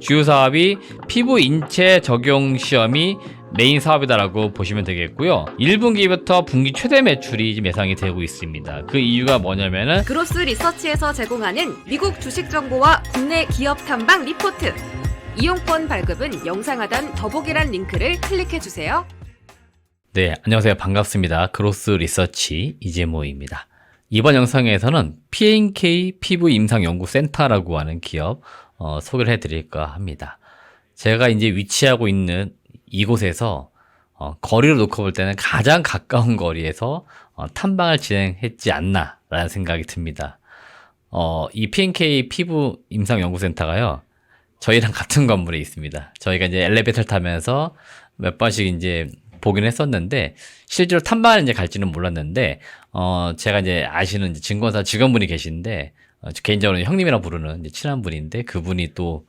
주요 사업이 피부 인체 적용 시험이 메인 사업이다라고 보시면 되겠고요. 1분기부터 분기 최대 매출이 지금 예상이 되고 있습니다. 그 이유가 뭐냐면은 그로스 리서치에서 제공하는 미국 주식 정보와 국내 기업 탐방 리포트. 이용권 발급은 영상 하단 더보기란 링크를 클릭해주세요. 네, 안녕하세요. 반갑습니다. 그로스 리서치 이재모입니다. 이번 영상에서는 P&K 피부 임상 연구 센터라고 하는 기업 소개를 해드릴까 합니다. 제가 이제 위치하고 있는 이곳에서 거리로 놓고 볼 때는 가장 가까운 거리에서 탐방을 진행했지 않나라는 생각이 듭니다. 이 P&K 피부 임상 연구센터가요, 저희랑 같은 건물에 있습니다. 저희가 이제 엘리베이터를 타면서 몇 번씩 이제 보긴 했었는데, 실제로 탐방을 이제 갈지는 몰랐는데, 제가 이제 아시는 이제 증권사 직원분이 계신데, 개인적으로 형님이라고 부르는 이제 친한 분인데, 그분이 또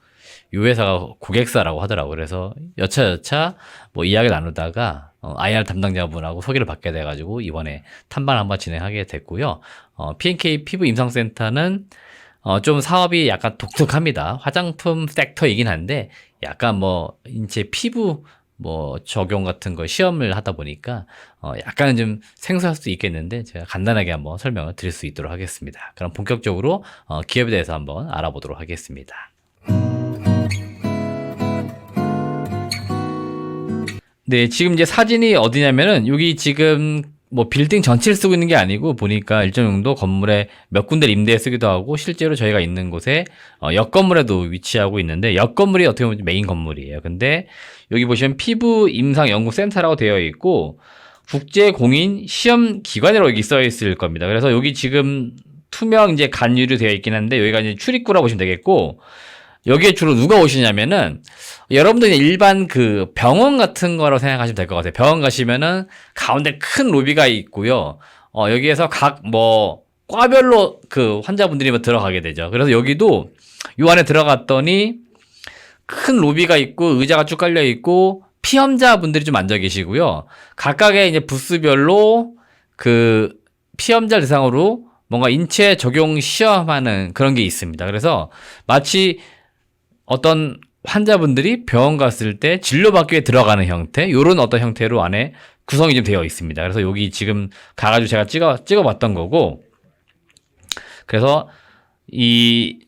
이 회사가 고객사라고 하더라고요. 그래서 여차여차 뭐 이야기를 나누다가 IR 담당자분하고 소개를 받게 돼가지고 이번에 탐방을 한번 진행하게 됐고요. P&K 피부 임상센터는 좀 사업이 약간 독특합니다. 화장품 섹터이긴 한데 약간 뭐 인체 피부 뭐 적용 같은 거 시험을 하다 보니까 약간은 좀 생소할 수도 있겠는데 제가 간단하게 한번 설명을 드릴 수 있도록 하겠습니다. 그럼 본격적으로 기업에 대해서 한번 알아보도록 하겠습니다. 네, 지금 이제 사진이 어디냐면은 여기 지금 뭐 빌딩 전체를 쓰고 있는 게 아니고 보니까 일정 정도 건물에 몇 군데를 임대해 쓰기도 하고 실제로 저희가 있는 곳에 옆 건물에도 위치하고 있는데 옆 건물이 어떻게 보면 메인 건물이에요. 근데 여기 보시면 피부 임상 연구 센터라고 되어 있고 국제 공인 시험 기관이라고 여기 써 있을 겁니다. 그래서 여기 지금 투명 이제 간유로 되어 있긴 한데 여기가 이제 출입구라고 보시면 되겠고, 여기에 주로 누가 오시냐면은 여러분들 일반 그 병원 같은 거라고 생각하시면 될 것 같아요. 병원 가시면은 가운데 큰 로비가 있고요. 여기에서 각 뭐 과별로 그 환자분들이 뭐 들어가게 되죠. 그래서 여기도 요 안에 들어갔더니 큰 로비가 있고 의자가 쭉 깔려 있고 피험자분들이 좀 앉아 계시고요. 각각의 이제 부스별로 그 피험자를 대상으로 뭔가 인체 적용 시험하는 그런 게 있습니다. 그래서 마치 어떤 환자분들이 병원 갔을 때 진료받기 위해 들어가는 형태, 요런 어떤 형태로 안에 구성이 좀 되어 있습니다. 그래서 여기 지금 가가지고 제가 찍어봤던 거고, 그래서 이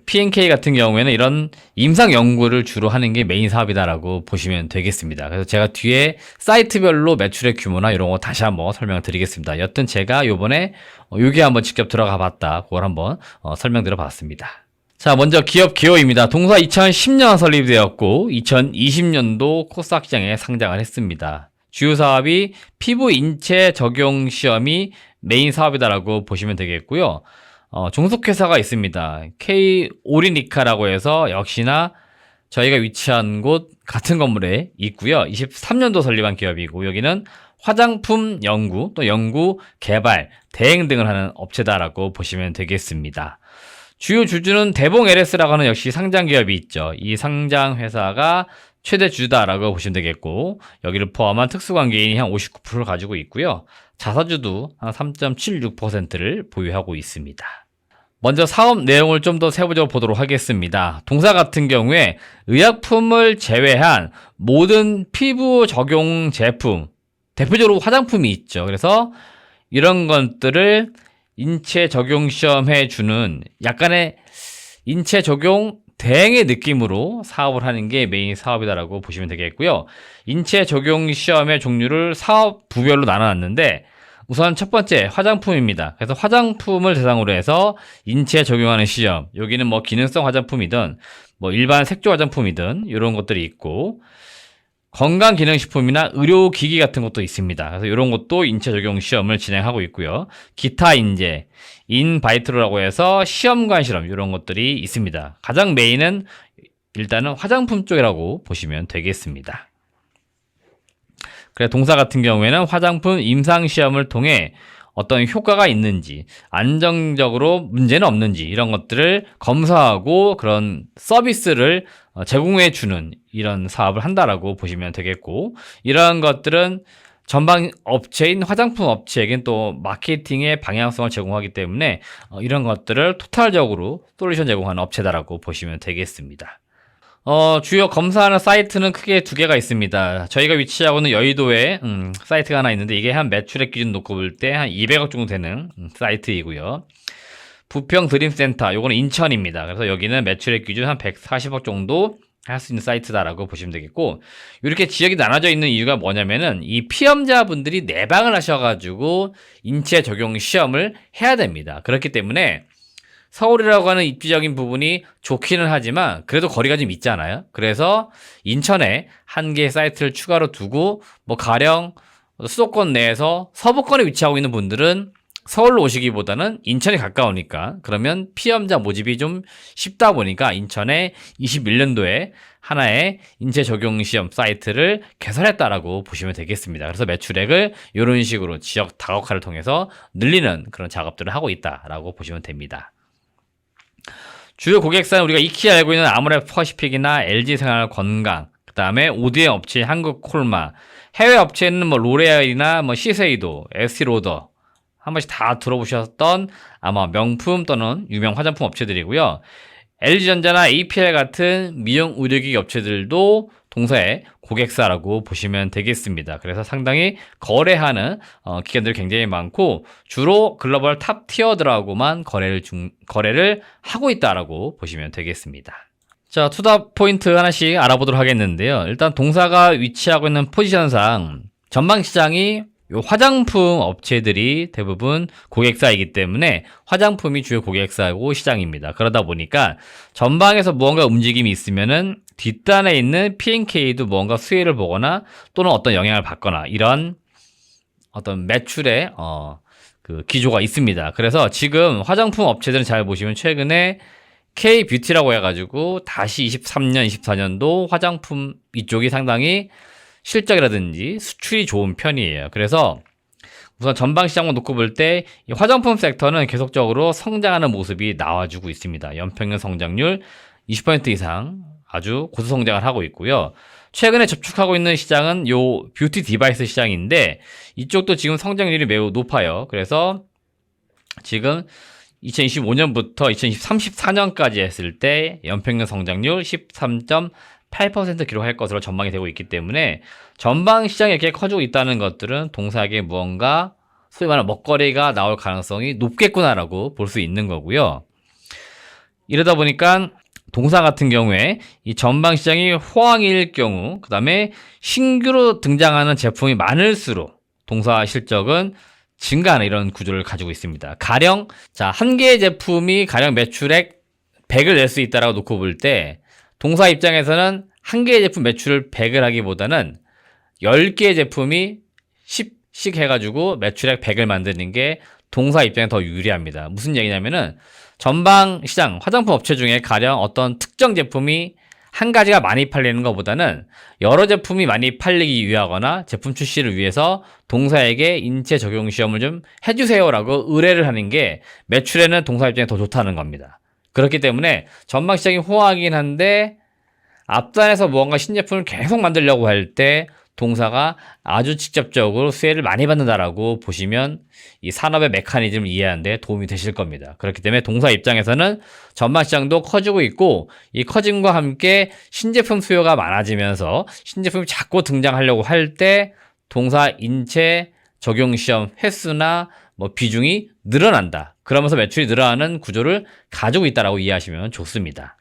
P&K 같은 경우에는 이런 임상 연구를 주로 하는 게 메인 사업이다라고 보시면 되겠습니다. 그래서 제가 뒤에 사이트별로 매출의 규모나 이런 거 다시 한번 설명을 드리겠습니다. 여튼 제가 요번에 여기 한번 직접 들어가 봤다, 그걸 한번 설명드려 봤습니다. 자, 먼저 기업 개요입니다. 동사 2010년 설립되었고 2020년도 코스닥 시장에 상장을 했습니다. 주요 사업이 피부 인체 적용 시험이 메인 사업이다라고 보시면 되겠고요. 종속회사가 있습니다. K 오리니카라고 해서 역시나 저희가 위치한 곳 같은 건물에 있고요. 23년도 설립한 기업이고, 여기는 화장품 연구, 또 연구, 개발, 대행 등을 하는 업체다라고 보시면 되겠습니다. 주요 주주는 대봉 LS라고 하는 역시 상장 기업이 있죠. 이 상장 회사가 최대 주주다라고 보시면 되겠고, 여기를 포함한 특수관계인이 한 59%를 가지고 있고요. 자사주도 한 3.76%를 보유하고 있습니다. 먼저 사업 내용을 좀 더 세부적으로 보도록 하겠습니다. 동사 같은 경우에 의약품을 제외한 모든 피부 적용 제품, 대표적으로 화장품이 있죠. 그래서 이런 것들을 인체 적용 시험해 주는 약간의 인체 적용 대행의 느낌으로 사업을 하는 게 메인 사업이다라고 보시면 되겠고요. 인체 적용 시험의 종류를 사업 부별로 나눠놨는데, 우선 첫 번째 화장품입니다. 그래서 화장품을 대상으로 해서 인체에 적용하는 시험, 여기는 뭐 기능성 화장품이든 뭐 일반 색조 화장품이든 이런 것들이 있고, 건강기능식품이나 의료기기 같은 것도 있습니다. 그래서 이런 것도 인체 적용 시험을 진행하고 있고요. 기타 인재, 인바이트로라고 해서 시험관 실험, 이런 것들이 있습니다. 가장 메인은 일단은 화장품 쪽이라고 보시면 되겠습니다. 그래서 동사 같은 경우에는 화장품 임상시험을 통해 어떤 효과가 있는지, 안정적으로 문제는 없는지 이런 것들을 검사하고 그런 서비스를 제공해 주는 이런 사업을 한다라고 보시면 되겠고, 이러한 것들은 전방 업체인 화장품 업체에겐 또 마케팅의 방향성을 제공하기 때문에 이런 것들을 토탈적으로 솔루션 제공하는 업체다라고 보시면 되겠습니다. 주요 검사하는 사이트는 크게 두 개가 있습니다. 저희가 위치하고 있는 여의도에 사이트가 하나 있는데 이게 한 매출액 기준 놓고 볼 때 한 200억 정도 되는 사이트이고요. 부평 드림센터, 요거는 인천입니다. 그래서 여기는 매출액 기준 한 140억 정도 할 수 있는 사이트다라고 보시면 되겠고, 이렇게 지역이 나눠져 있는 이유가 뭐냐면은 이 피험자분들이 내방을 하셔가지고 인체 적용 시험을 해야 됩니다. 그렇기 때문에 서울이라고 하는 입지적인 부분이 좋기는 하지만 그래도 거리가 좀 있잖아요. 그래서 인천에 한 개의 사이트를 추가로 두고 뭐 가령 수도권 내에서 서부권에 위치하고 있는 분들은 서울로 오시기보다는 인천이 가까우니까 그러면 피험자 모집이 좀 쉽다 보니까 인천에 21년도에 하나의 인체 적용 시험 사이트를 개설했다라고 보시면 되겠습니다. 그래서 매출액을 이런 식으로 지역 다각화를 통해서 늘리는 그런 작업들을 하고 있다라고 보시면 됩니다. 주요 고객사는 우리가 익히 알고 있는 아모레퍼시픽이나 LG생활건강, 그 다음에 ODM 업체 한국콜마, 해외 업체는 뭐 로레알이나 뭐 시세이도, 에스티로더 한 번씩 다 들어보셨던 아마 명품 또는 유명 화장품 업체들이고요. LG전자나 APL 같은 미용 의료기기 업체들도 동사의 고객사라고 보시면 되겠습니다. 그래서 상당히 거래하는 기관들이 굉장히 많고 주로 글로벌 탑 티어들하고만 거래를 하고 있다라고 보시면 되겠습니다. 자, 투자 포인트 하나씩 알아보도록 하겠는데요. 일단 동사가 위치하고 있는 포지션상 전방 시장이 요 화장품 업체들이 대부분 고객사이기 때문에 화장품이 주요 고객사고 시장입니다. 그러다 보니까 전방에서 무언가 움직임이 있으면은 뒷단에 있는 P&K도 무언가 수혜를 보거나 또는 어떤 영향을 받거나 이런 어떤 매출의 그 기조가 있습니다. 그래서 지금 화장품 업체들은 잘 보시면 최근에 K뷰티라고 해가지고 다시 23년, 24년도 화장품 이쪽이 상당히 실적이라든지 수출이 좋은 편이에요. 그래서 우선 전방 시장만 놓고 볼 때 이 화장품 섹터는 계속적으로 성장하는 모습이 나와주고 있습니다. 연평균 성장률 20% 이상 아주 고수 성장을 하고 있고요. 최근에 접촉하고 있는 시장은 요 뷰티 디바이스 시장인데 이쪽도 지금 성장률이 매우 높아요. 그래서 지금 2025년부터 2034년까지 했을 때 연평균 성장률 13.8% 기록할 것으로 전망이 되고 있기 때문에 전방 시장이 이렇게 커지고 있다는 것들은 동사에게 무언가 소위 말하는 먹거리가 나올 가능성이 높겠구나라고 볼 수 있는 거고요. 이러다 보니까 동사 같은 경우에 이 전방 시장이 호황일 경우, 그 다음에 신규로 등장하는 제품이 많을수록 동사 실적은 증가하는 이런 구조를 가지고 있습니다. 가령 한 개의 제품이 가령 매출액 100을 낼 수 있다라고 놓고 볼 때 동사 입장에서는 한 개의 제품 매출을 100을 하기보다는 10개의 제품이 10씩 해가지고 매출액 100을 만드는 게 동사 입장에 더 유리합니다. 무슨 얘기냐면은 전방 시장 화장품 업체 중에 가령 어떤 특정 제품이 한 가지가 많이 팔리는 것보다는 여러 제품이 많이 팔리기 위하거나 제품 출시를 위해서 동사에게 인체 적용 시험을 좀 해주세요라고 의뢰를 하는 게 매출에는 동사 입장에 더 좋다는 겁니다. 그렇기 때문에 전방 시장이 호황이긴 한데 앞단에서 무언가 신제품을 계속 만들려고 할 때 동사가 아주 직접적으로 수혜를 많이 받는다라고 보시면 이 산업의 메커니즘을 이해하는 데 도움이 되실 겁니다. 그렇기 때문에 동사 입장에서는 전방 시장도 커지고 있고 이 커짐과 함께 신제품 수요가 많아지면서 신제품이 자꾸 등장하려고 할 때 동사 인체 적용 시험 횟수나 뭐 비중이 늘어난다. 그러면서 매출이 늘어나는 구조를 가지고 있다라고 이해하시면 좋습니다.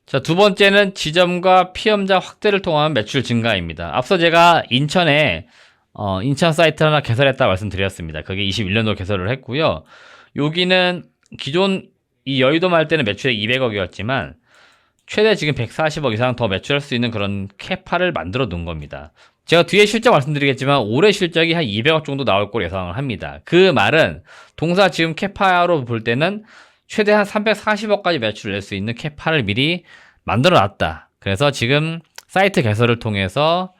자, 두 번째는 지점과 피험자 확대를 통한 매출 증가입니다. 앞서 제가 인천에 인천 사이트 하나 개설했다 말씀드렸습니다. 그게 21년도 개설을 했고요. 여기는 기존 이 여의도만 할 때는 매출액 200억이었지만 최대 지금 140억 이상 더 매출할 수 있는 그런 캐파를 만들어 놓은 겁니다. 제가 뒤에 실적 말씀드리겠지만 올해 실적이 한 200억 정도 나올 걸 예상을 합니다. 그 말은 동사 지금 캐파로 볼 때는 최대한 340억까지 매출을 낼 수 있는 캐파를 미리 만들어 놨다. 그래서 지금 사이트 개설을 통해서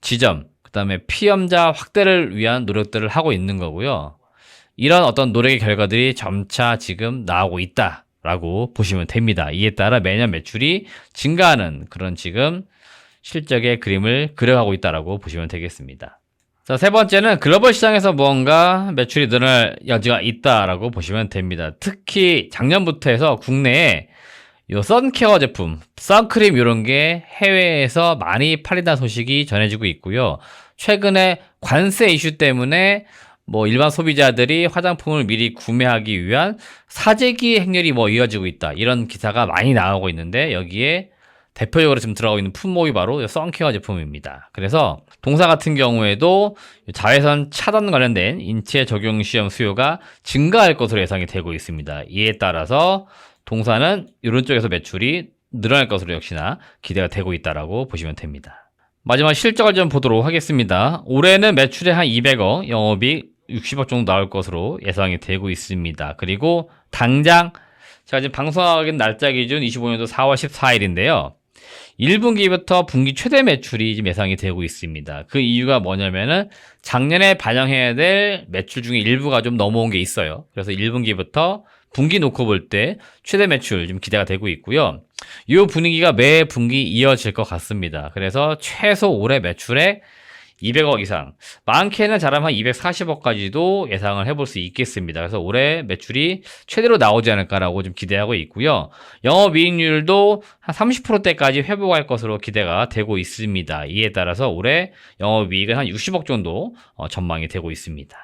지점, 그 다음에 피험자 확대를 위한 노력들을 하고 있는 거고요. 이런 어떤 노력의 결과들이 점차 지금 나오고 있다라고 보시면 됩니다. 이에 따라 매년 매출이 증가하는 그런 지금 실적의 그림을 그려가고 있다라고 보시면 되겠습니다. 자, 세 번째는 글로벌 시장에서 무언가 매출이 늘어날 여지가 있다라고 보시면 됩니다. 특히 작년부터 해서 국내에 요 선케어 제품, 선크림 이런 게 해외에서 많이 팔린다는 소식이 전해지고 있고요. 최근에 관세 이슈 때문에 뭐 일반 소비자들이 화장품을 미리 구매하기 위한 사재기 행렬이 뭐 이어지고 있다. 이런 기사가 많이 나오고 있는데 여기에 대표적으로 지금 들어가고 있는 품목이 바로 선케어 제품입니다. 그래서 동사 같은 경우에도 자외선 차단 관련된 인체 적용 시험 수요가 증가할 것으로 예상이 되고 있습니다. 이에 따라서 동사는 이런 쪽에서 매출이 늘어날 것으로 역시나 기대가 되고 있다라고 보시면 됩니다. 마지막 실적을 좀 보도록 하겠습니다. 올해는 매출에 한 200억, 영업이익 60억 정도 나올 것으로 예상이 되고 있습니다. 그리고 당장 제가 지금 방송하는 날짜 기준 25년도 4월 14일인데요. 1분기부터 분기 최대 매출이 지금 예상이 되고 있습니다. 그 이유가 뭐냐면은 작년에 반영해야 될 매출 중에 일부가 좀 넘어온 게 있어요. 그래서 1분기부터 분기 놓고 볼 때 최대 매출 좀 기대가 되고 있고요. 이 분위기가 매 분기 이어질 것 같습니다. 그래서 최소 올해 매출액 200억 이상, 많게는 잘하면 240억까지도 예상을 해볼 수 있겠습니다. 그래서 올해 매출이 최대로 나오지 않을까라고 좀 기대하고 있고요. 영업이익률도 한 30%대까지 회복할 것으로 기대가 되고 있습니다. 이에 따라서 올해 영업이익은 한 60억 정도 전망이 되고 있습니다.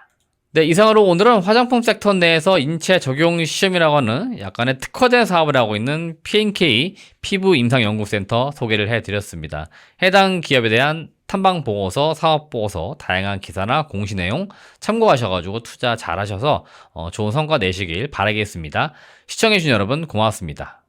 네, 이상으로 오늘은 화장품 섹터 내에서 인체 적용 시험이라고 하는 약간의 특화된 사업을 하고 있는 P&K 피부 임상 연구센터 소개를 해드렸습니다. 해당 기업에 대한 탐방 보고서, 사업 보고서, 다양한 기사나 공시 내용 참고하셔가지고 투자 잘하셔서 좋은 성과 내시길 바라겠습니다. 시청해주신 여러분 고맙습니다.